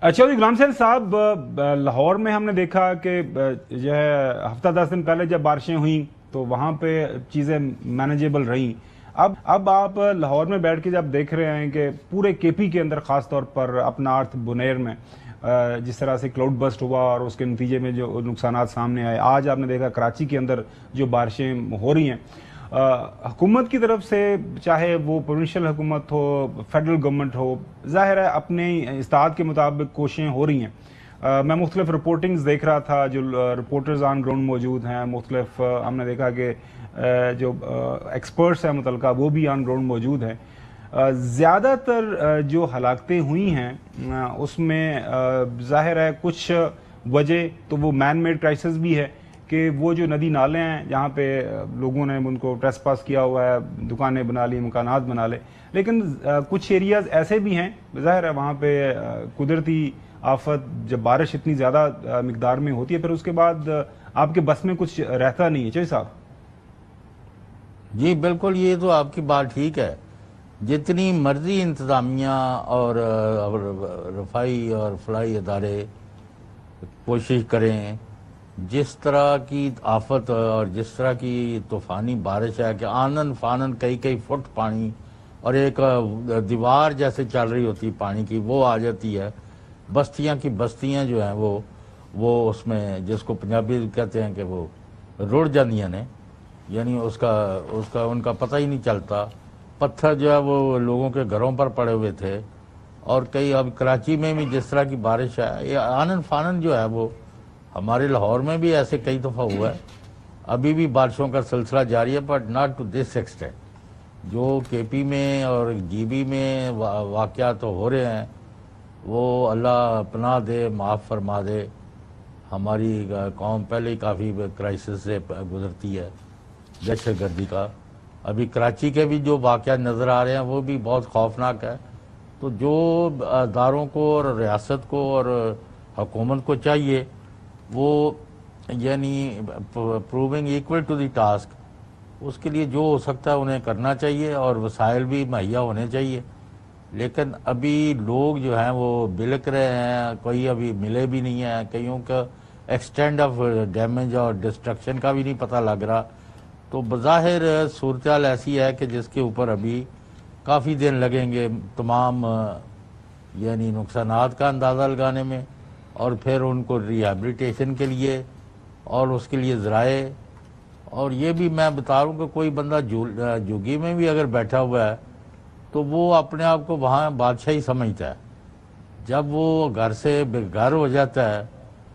चौधरी गुलाम हुसैन साहब, लाहौर में हमने देखा कि जो है हफ्ता 10 दिन पहले जब बारिशें हुई तो वहाँ पे चीज़ें मैनेजेबल रहीं। अब आप लाहौर में बैठ के जब देख रहे हैं कि पूरे केपी के अंदर ख़ास तौर पर अपना अर्थ बुनेर में जिस तरह से क्लाउड बस्ट हुआ और उसके नतीजे में जो नुकसानात सामने आए, आज आपने देखा कराची के अंदर जो बारिशें हो रही हैं, हुकूमत की तरफ से, चाहे वो प्रोविंशियल हुकूमत हो, फेडरल गवर्नमेंट हो, ज़ाहिर है अपने इस्ताद के मुताबिक कोशिशें हो रही हैं। मैं मुख्तलिफ रिपोर्टिंग्स देख रहा था, जो रिपोर्टर्स ऑन ग्राउंड मौजूद हैं, मुख्तलिफ हमने देखा कि जो एक्सपर्ट्स हैं मुतलका वो भी ऑन ग्राउंड मौजूद हैं। ज़्यादातर जो हलाकतें हुई हैं उसमें ज़ाहिर है कुछ वजह तो वो मैन मेड क्राइसिस भी है कि वो जो नदी नाले हैं जहाँ पे लोगों ने उनको ट्रेसपास किया हुआ है, दुकानें बना ली, मकानात बना ले, लेकिन कुछ एरियाज़ ऐसे भी हैं ज़ाहिर है वहाँ पे कुदरती आफत, जब बारिश इतनी ज़्यादा मिकदार में होती है फिर उसके बाद आपके बस में कुछ रहता नहीं है। चौधरी साहब जी बिल्कुल, ये तो आपकी बात ठीक है। जितनी मर्जी इंतज़ामिया और रफाई और फलाई अदारे कोशिश करें, जिस तरह की आफत और जिस तरह की तूफ़ानी बारिश है कि आनन फानन कई कई फुट पानी और एक दीवार जैसे चल रही होती पानी की, वो आ जाती है। बस्तियां की बस्तियां जो हैं वो उसमें, जिसको पंजाबी कहते हैं कि वो रुड़ जानियां ने, यानी उसका उनका पता ही नहीं चलता। पत्थर जो है वो लोगों के घरों पर पड़े हुए थे। और कई, अब कराची में भी जिस तरह की बारिश है, ये आनन फानन जो है वो हमारे लाहौर में भी ऐसे कई दफ़ा हुआ है। अभी भी बारिशों का सिलसिला जारी है, but not to this extent. जो केपी में और जीबी में वाक़यात तो हो रहे हैं, वो अल्लाह पनाह दे, माफ़ फरमा दे। हमारी कौम पहले ही काफ़ी क्राइसिस से गुजरती है, दहशत गर्दी का। अभी कराची के भी जो वाक़यात नज़र आ रहे हैं वो भी बहुत खौफनाक है। तो जो अदारों को और रियासत को और हुकूमत को चाहिए वो, यानी proving equal to the task, उसके लिए जो हो सकता है उन्हें करना चाहिए और वसाइल भी मुहैया होने चाहिए। लेकिन अभी लोग जो हैं वो बिलक रहे हैं, कोई अभी मिले भी नहीं है, कईयों का एक्सटेंड ऑफ डैमेज और डिस्ट्रक्शन का भी नहीं पता लग रहा। तो बज़ाहिर सूरत ऐसी है कि जिसके ऊपर अभी काफ़ी दिन लगेंगे तमाम यानी नुकसानात का अंदाज़ा लगाने में, और फिर उनको रिहैबिलिटेशन के लिए और उसके लिए ज़राए। और ये भी मैं बता रहा हूँ कि कोई बंदा झुग्गी में भी अगर बैठा हुआ है तो वो अपने आप को वहाँ बादशाही समझता है। जब वो घर से बेघर हो जाता है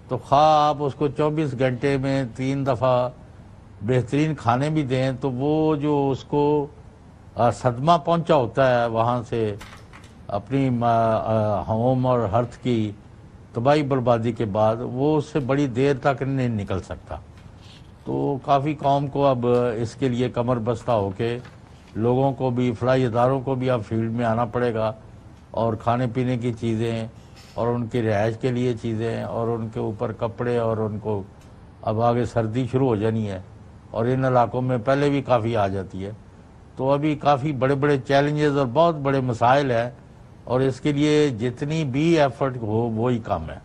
तो खा आप उसको 24 घंटे में 3 दफ़ा बेहतरीन खाने भी दें, तो वो जो उसको सदमा पहुँचा होता है वहाँ से अपनी होम और हर्थ की तबाही बर्बादी के बाद, वो उससे बड़ी देर तक नहीं निकल सकता। तो काफ़ी कौम को अब इसके लिए कमर बस्ता होके लोगों को भी, फलाई इदारों को भी अब फील्ड में आना पड़ेगा और खाने पीने की चीज़ें और उनकी रिहाइश के लिए चीज़ें और उनके ऊपर कपड़े, और उनको अब आगे सर्दी शुरू हो जानी है और इन इलाकों में पहले भी काफ़ी आ जाती है। तो अभी काफ़ी बड़े बड़े चैलेंजेस और बहुत बड़े मसाइल हैं, और इसके लिए जितनी भी एफर्ट हो वही कम है।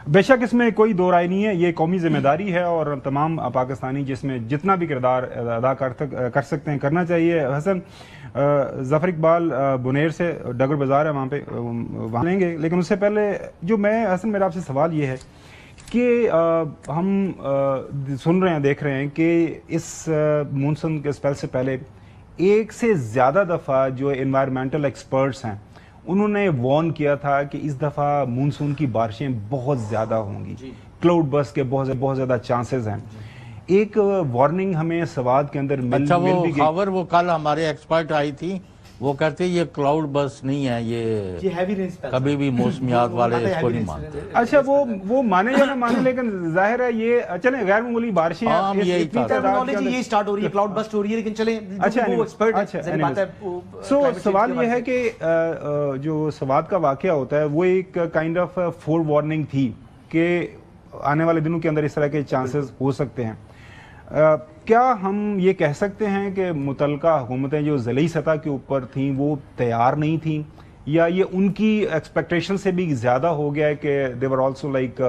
बेशक इसमें कोई दो राय नहीं है, ये कौमी जिम्मेदारी है और तमाम पाकिस्तानी जिसमें जितना भी किरदार अदा कर सकते हैं करना चाहिए। हसन, ज़फ़र इकबाल बुनेर से डगर बाज़ार है, वहाँ पे वहाँ लेंगे, लेकिन उससे पहले जो मैं, हसन मेरा आपसे सवाल ये है कि हम सुन रहे हैं, देख रहे हैं कि इस मानसून के स्पेल से पहले एक से ज़्यादा दफ़ा जो एनवायरमेंटल एक्सपर्ट्स हैं उन्होंने वार्न किया था कि इस दफ़ा मानसून की बारिशें बहुत ज़्यादा होंगी, क्लाउड बस्ट के बहुत ज़्यादा चांसेस हैं। एक वार्निंग हमें सवाद के अंदर मिल भी गई। खबर वो कल हमारे एक्सपर्ट आई थी, वो कहते ये क्लाउड बस्ट नहीं है, ये हैवी रेन, कभी भी मौसमियात वाले इसको नहीं मानते। अच्छा, वो माने या ना माने, लेकिन जाहिर है ये चले गैर मामूली बारिशें ये स्टार्ट हो रही है, क्लाउड बस्ट हो रही है, लेकिन चले सो सवाल ये है कि जो सवाद का वाकया होता है वो एक काइंड ऑफ फोर वार्निंग थी कि आने वाले दिनों के अंदर इस तरह के चांसेस हो सकते हैं। क्या हम ये कह सकते हैं कि मुतलका हुकूमतें जो ज़िली सतह के ऊपर थीं वो तैयार नहीं थीं یا یہ ان کی ایکسپیکٹیشن سے بھی زیادہ ہو گیا ہے کہ دے ور آلسو لائک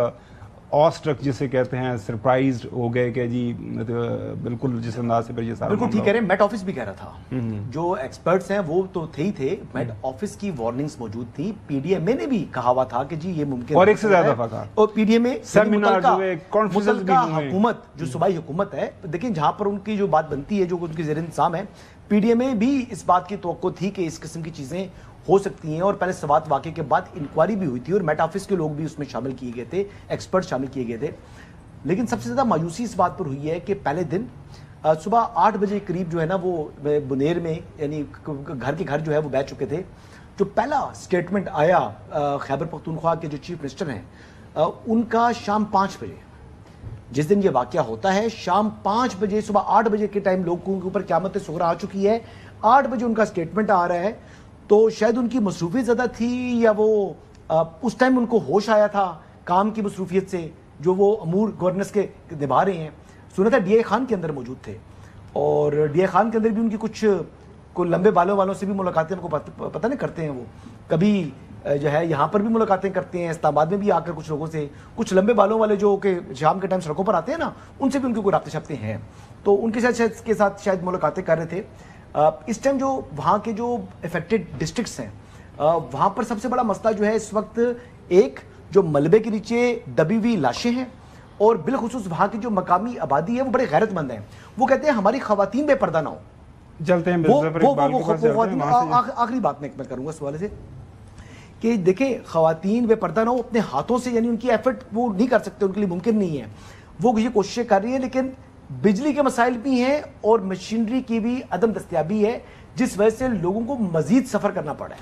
آسٹرک جسے کہتے ہیں, سرپرائزڈ ہو گئے کہ جی بالکل جس انداز سے پھر یہ سارا بالکل ٹھیک کہہ رہے ہیں. میٹ آفس بھی کہہ رہا تھا, جو ایکسپرٹس ہیں وہ تو تھے ہی تھے, میٹ آفس کی وارننگز موجود تھی, پی ڈی ایم اے نے بھی کہا ہوا تھا کہ جی یہ ممکن, اور ایک سے زیادہ دفعہ کہا, اور پی ڈی ایم اے سیمینار جو ہے, کانفرنسز بھی ہوئے, حکومت جو صوبائی حکومت ہے, دیکھیں جہاں پر ان کی جو بات بنتی ہے, جو ان کی زیر انتظام ہے, پی ڈی ایم اے بھی اس بات کی توقع تھی کہ اس قسم کی چیزیں ہو سکتی ہیں, اور پہلے سوات واقعے کے بعد انکوائری بھی ہوئی تھی, اور میٹ آفس کے لوگ بھی اس میں شامل کیے گئے تھے, ایکسپرٹ شامل کیے گئے تھے. لیکن سب سے زیادہ مایوسی اس بات پر ہوئی ہے کہ پہلے دن صبح 8 بجے قریب جو ہے نا وہ بنیر میں, یعنی گھر کے گھر جو ہے وہ بیٹھ چکے تھے. جو پہلا سٹیٹمنٹ آیا خیبر پختونخوا کے جو چیف منسٹر ہیں ان کا شام 5 بجے, جس دن یہ واقعہ ہوتا ہے شام 5 بجے, صبح 8 بجے کے ٹائم لوگوں کے اوپر قیامت صغریٰ آ چکی ہے, 8 بجے ان کا سٹیٹمنٹ آ رہا ہے. تو شاید ان کی مصروفیت زیادہ تھی, یا وہ اس ٹائم ان کو ہوش آیا تھا کام کی مصروفیت سے جو وہ امور گورننس کے نبھا رہے ہیں. سنا تھا ڈی اے خان کے اندر موجود تھے, اور ڈی اے خان کے اندر بھی ان کی کچھ کوئی لمبے بالوں والوں سے بھی ملاقاتیں, ان کو پتہ نہیں کرتے ہیں, وہ کبھی جو ہے یہاں پر بھی ملاقاتیں کرتے ہیں, اسلام آباد میں بھی آ کر کچھ لوگوں سے, کچھ لمبے بالوں والے جو کہ شام کے ٹائم سڑکوں پر آتے ہیں نا, ان سے بھی ان کے کوئی رابطے شابطے ہیں, تو ان کے ساتھ شاید ملاقاتیں کر رہے تھے. اس ٹائم جو وہاں کے جو افیکٹڈ ڈسٹرکٹس ہیں وہاں پر سب سے بڑا مسئلہ جو ہے اس وقت, ایک جو ملبے کے نیچے دبی ہوئی لاشیں ہیں, اور بالخصوص وہاں کی جو مقامی آبادی ہے وہ بڑے غیرت مند ہیں. وہ کہتے ہیں ہماری خواتین بے پردہ نہ ہو. چلتے ہیں آخری بات میں کروں گا اس حوالے سے کہ دیکھیں خواتین بے پردہ نہ ہو اپنے ہاتھوں سے, یعنی ان کی ایفرٹ وہ نہیں کر سکتے, ان کے لیے ممکن نہیں ہے, وہ یہ کوششیں کر رہی ہیں, لیکن بجلی کے مسائل بھی ہیں اور مشینری کی بھی عدم دستیابی ہے, جس وجہ سے لوگوں کو مزید سفر کرنا پڑا ہے.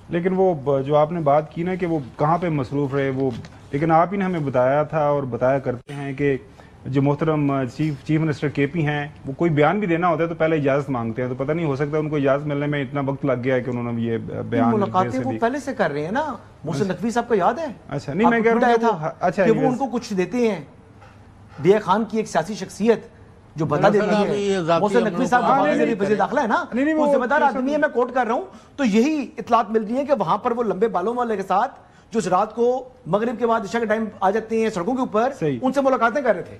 لیکن وہ جو آپ نے بات کی نا کہ وہ کہاں پہ مصروف رہے, وہ لیکن آپ ہی نے ہمیں بتایا تھا اور بتایا کرتے ہیں کہ جو محترم چیف منسٹر کے پی ہیں وہ کوئی بیان بھی دینا ہوتا ہے تو پہلے اجازت مانگتے ہیں, تو پتہ نہیں ہو سکتا ان کو اجازت ملنے میں اتنا وقت لگ گیا ہے کہ انہوں نے یہ بیان, ملاقاتیں وہ پہلے سے کر رہے ہیں نا. محسن نقوی صاحب کو یاد ہے, اچھا نہیں میں کہہ رہا تھا کہ وہ ان کو کچھ دیتے ہیں. ڈی اے خان کی ایک سیاسی شخصیت جو بتا دیتی ہے, محسن نقوی صاحب وزیر داخلہ ہے نا, وہ ذمہ دار آدمی ہے, میں کوٹ کر رہا ہوں, تو یہی اطلاعات مل رہی ہے کہ وہاں پر وہ لمبے بالوں والے کے ساتھ جو رات کو مغرب کے بعد عشاء کے ٹائم آ جاتے ہیں سڑکوں کے اوپر, ان سے ملاقاتیں کر رہے تھے.